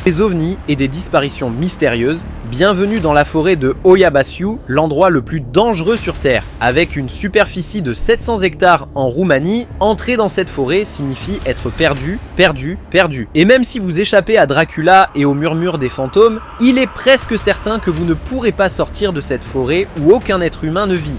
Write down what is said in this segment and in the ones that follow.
des ovnis et des disparitions mystérieuses. Bienvenue dans la forêt de Oiabațiu, l'endroit le plus dangereux sur Terre. Avec une superficie de 700 hectares en Roumanie, entrer dans cette forêt signifie être perdu, perdu, perdu. Et même si vous échappez à Dracula et au murmure des fantômes, il est presque certain que vous ne pourrez pas sortir de cette forêt où aucun être humain ne vit.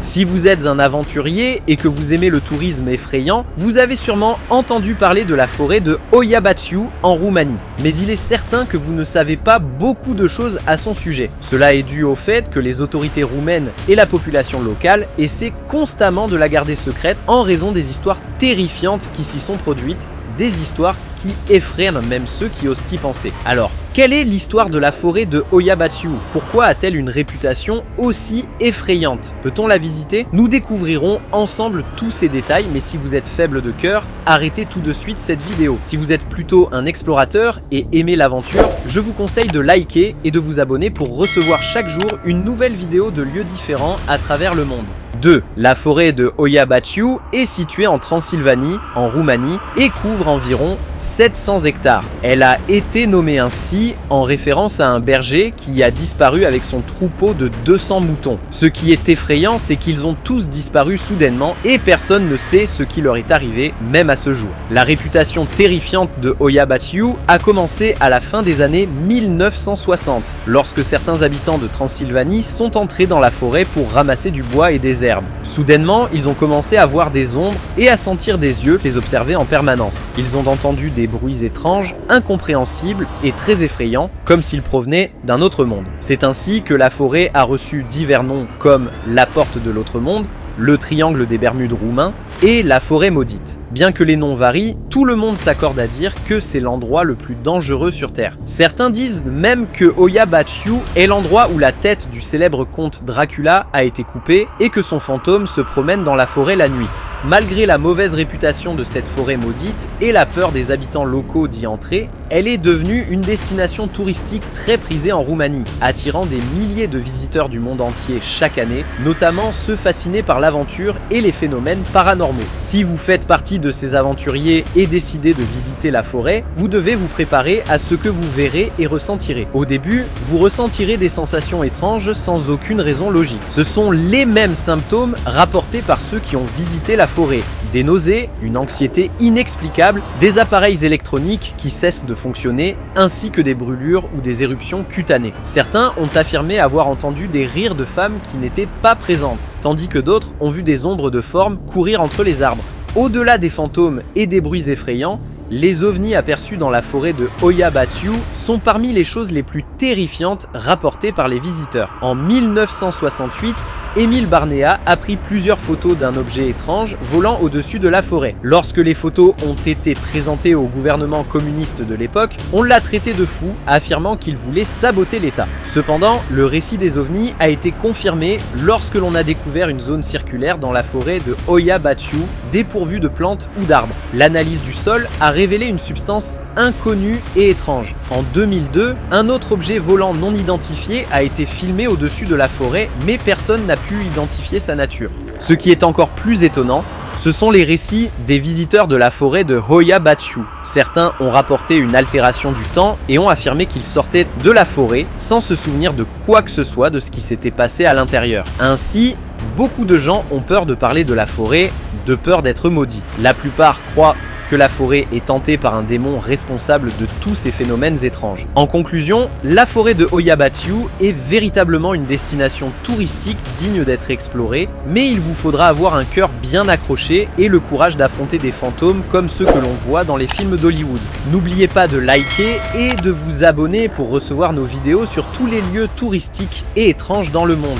Si vous êtes un aventurier et que vous aimez le tourisme effrayant, vous avez sûrement entendu parler de la forêt de Oiabațiu en Roumanie. Mais il est certain que vous ne savez pas beaucoup de choses à son sujet. Cela est dû au fait que les autorités roumaines et la population locale essaient constamment de la garder secrète en raison des histoires terrifiantes qui s'y sont produites, des histoires qui effraient même ceux qui osent y penser. Alors, quelle est l'histoire de la forêt de Oiabațiu? Pourquoi a-t-elle une réputation aussi effrayante? Peut-on la visiter? Nous découvrirons ensemble tous ces détails, mais si vous êtes faible de cœur, arrêtez tout de suite cette vidéo. Si vous êtes plutôt un explorateur et aimez l'aventure, je vous conseille de liker et de vous abonner pour recevoir chaque jour une nouvelle vidéo de lieux différents à travers le monde. 2. La forêt de Oiabațiu est située en Transylvanie, en Roumanie, et couvre environ 700 hectares. Elle a été nommée ainsi en référence à un berger qui a disparu avec son troupeau de 200 moutons. Ce qui est effrayant, c'est qu'ils ont tous disparu soudainement et personne ne sait ce qui leur est arrivé, même à ce jour. La réputation terrifiante de Oiabațiu a commencé à la fin des années 1960, lorsque certains habitants de Transylvanie sont entrés dans la forêt pour ramasser du bois et des herbes. Soudainement, ils ont commencé à voir des ombres et à sentir des yeux qui les observaient en permanence. Ils ont entendu des bruits étranges, incompréhensibles et très effrayants, comme s'ils provenaient d'un autre monde. C'est ainsi que la forêt a reçu divers noms comme la porte de l'autre monde, le triangle des Bermudes roumain et la forêt maudite. Bien que les noms varient, tout le monde s'accorde à dire que c'est l'endroit le plus dangereux sur Terre. Certains disent même que Oiabațiu est l'endroit où la tête du célèbre comte Dracula a été coupée et que son fantôme se promène dans la forêt la nuit. Malgré la mauvaise réputation de cette forêt maudite et la peur des habitants locaux d'y entrer, elle est devenue une destination touristique très prisée en Roumanie, attirant des milliers de visiteurs du monde entier chaque année, notamment ceux fascinés par l'aventure et les phénomènes paranormaux. Si vous faites partie de ces aventuriers et décidez de visiter la forêt, vous devez vous préparer à ce que vous verrez et ressentirez. Au début, vous ressentirez des sensations étranges sans aucune raison logique. Ce sont les mêmes symptômes rapportés par ceux qui ont visité la forêt. Des nausées, une anxiété inexplicable, des appareils électroniques qui cessent de fonctionner, ainsi que des brûlures ou des éruptions cutanées. Certains ont affirmé avoir entendu des rires de femmes qui n'étaient pas présentes, tandis que d'autres ont vu des ombres de forme courir entre les arbres. Au-delà des fantômes et des bruits effrayants, les ovnis aperçus dans la forêt de Oiabațiu sont parmi les choses les plus terrifiantes rapportées par les visiteurs. En 1968, Émile Barnéat a pris plusieurs photos d'un objet étrange volant au-dessus de la forêt. Lorsque les photos ont été présentées au gouvernement communiste de l'époque, on l'a traité de fou, affirmant qu'il voulait saboter l'État. Cependant, le récit des ovnis a été confirmé lorsque l'on a découvert une zone circulaire dans la forêt de Oiabațiu, dépourvue de plantes ou d'arbres. L'analyse du sol a révélé une substance inconnue et étrange. En 2002, un autre objet volant non identifié a été filmé au-dessus de la forêt, mais personne n'a pu identifier sa nature. Ce qui est encore plus étonnant, ce sont les récits des visiteurs de la forêt de Oiabațiu. Certains ont rapporté une altération du temps et ont affirmé qu'ils sortaient de la forêt sans se souvenir de quoi que ce soit de ce qui s'était passé à l'intérieur. Ainsi, beaucoup de gens ont peur de parler de la forêt, de peur d'être maudits. La plupart croient que la forêt est hantée par un démon responsable de tous ces phénomènes étranges. En conclusion, la forêt de Oiabațiu est véritablement une destination touristique digne d'être explorée, mais il vous faudra avoir un cœur bien accroché et le courage d'affronter des fantômes comme ceux que l'on voit dans les films d'Hollywood. N'oubliez pas de liker et de vous abonner pour recevoir nos vidéos sur tous les lieux touristiques et étranges dans le monde.